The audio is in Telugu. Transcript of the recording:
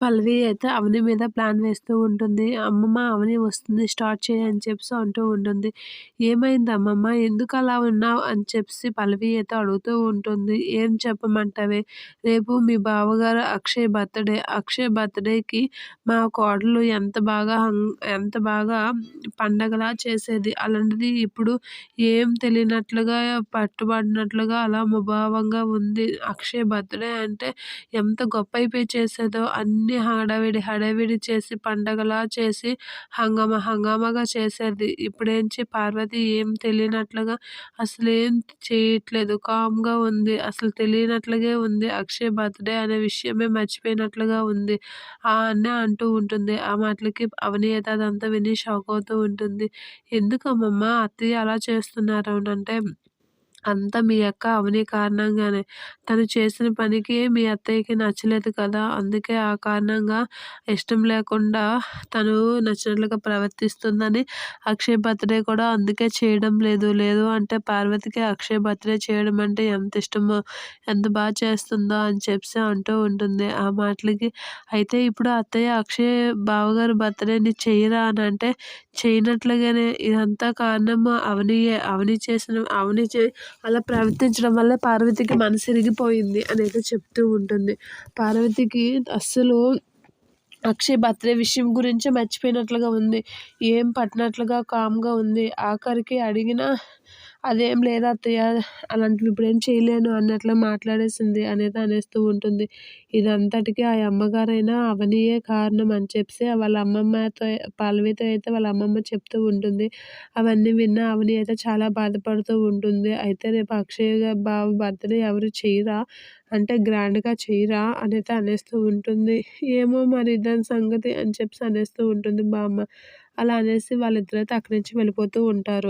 పల్లవి అయితే అవని మీద ప్లాన్ వేస్తూ ఉంటుంది. "అమ్మమ్మ అవని వస్తుంది స్టార్ట్ చెయ్యి" అని చెప్పేసి అంటూ ఉంటుంది. "ఏమైంది అమ్మమ్మ? ఎందుకలా ఉన్నావు?" అని చెప్పేసి పల్లవి అయితే అడుగుతూ ఉంటుంది. "ఏం చెప్పమంటావే? రేపు మీ బావగారు అక్షయ్ బర్త్‌డే. అక్షయ్ బర్త్‌డేకి మా కోడలు ఎంత బాగా పండగలా చేసేది. అలాంటిది ఇప్పుడు ఏం తెలియనట్లుగా, పట్టుబడినట్లుగా అలా ముభావంగా ఉంది. అక్షయ్ బర్త్‌డే అంటే ఎంత గొప్ప అయిపోయి చేసేదో అన్నీ హడావిడి చేసి పండగలా చేసి హంగామాగా చేసేది. ఇప్పుడేంచి పార్వతి ఏం తెలియనట్లుగా అసలేం చేయట్లేదు. కామ్‌గా ఉంది. అసలు తెలియనట్లుగే ఉంది. అక్షయ్ బర్త్‌డే అనే విషయమే మర్చిపోయినట్లుగా ఉంది" అని అంటూ ఉంటుంది. ఆ మాటలకి అవని అయితే అదంతా విని షాక్ అవుతూ ఉంటుంది. "ఎందుకమ్మమ్మ అత్తయ్య అలా చేస్తున్నారు" అనంటే, "అంతా మీ అక్క అవని కారణంగానే. తను చేసిన పనికి మీ అత్తయ్యకి నచ్చలేదు కదా! అందుకే ఆ కారణంగా ఇష్టం లేకుండా తను నచ్చినట్లుగా ప్రవర్తిస్తుందని అక్షయ్ బర్త్‌డే కూడా అందుకే చేయడం లేదు. లేదు అంటే పార్వతికి అక్షయ్ బర్త్‌డే చేయడం అంటే ఎంత ఇష్టమో, ఎంత చేస్తుందో" అని చెప్పేసి అంటూ ఉంటుంది. ఆ మాటలకి అయితే ఇప్పుడు అత్తయ్య అక్షయ్ బావగారి బర్త్‌డేని చెయ్యరా అనంటే, చేయనట్లుగానే ఇదంతా కారణం అవనియే. అలా ప్రవర్తించడం వల్ల పార్వతికి మనసిరిగిపోయింది అనేది చెప్తూ ఉంటుంది. పార్వతికి అస్సలు అక్షయ్ బర్త్‌డే విషయం గురించి మర్చిపోయినట్లుగా ఉంది. ఏం పట్టనట్లుగా కామ్‌గా ఉంది. ఆఖరికి అడిగినా "అదేం లేదు అత్తయ్య, అలాంటివి ఇప్పుడేం చేయలేను" అన్నట్లు మాట్లాడేసింది అనేది అనేస్తూ ఉంటుంది. ఇదంతటికి ఆ అమ్మగారైన అవనియే కారణం అని చెప్పేసి వాళ్ళ అమ్మమ్మతో పల్లవితో అయితే వాళ్ళ అమ్మమ్మ చెప్తూ ఉంటుంది. అవన్నీ విన్న అవని అయితే చాలా బాధపడుతూ ఉంటుంది. అయితే "రేపు అక్షయ్ బావ బర్త్‌డే ఎవరు చెయ్యరా? అంటే గ్రాండ్‌గా చెయ్యరా?" అనైతే అనేస్తూ ఉంటుంది. "ఏమో మరి దాని సంగతి" అని చెప్పేసి అనేస్తూ ఉంటుంది బామ్మ. అలా అనేసి వాళ్ళిద్దరైతే అక్కడి నుంచి వెళ్ళిపోతూ ఉంటారు.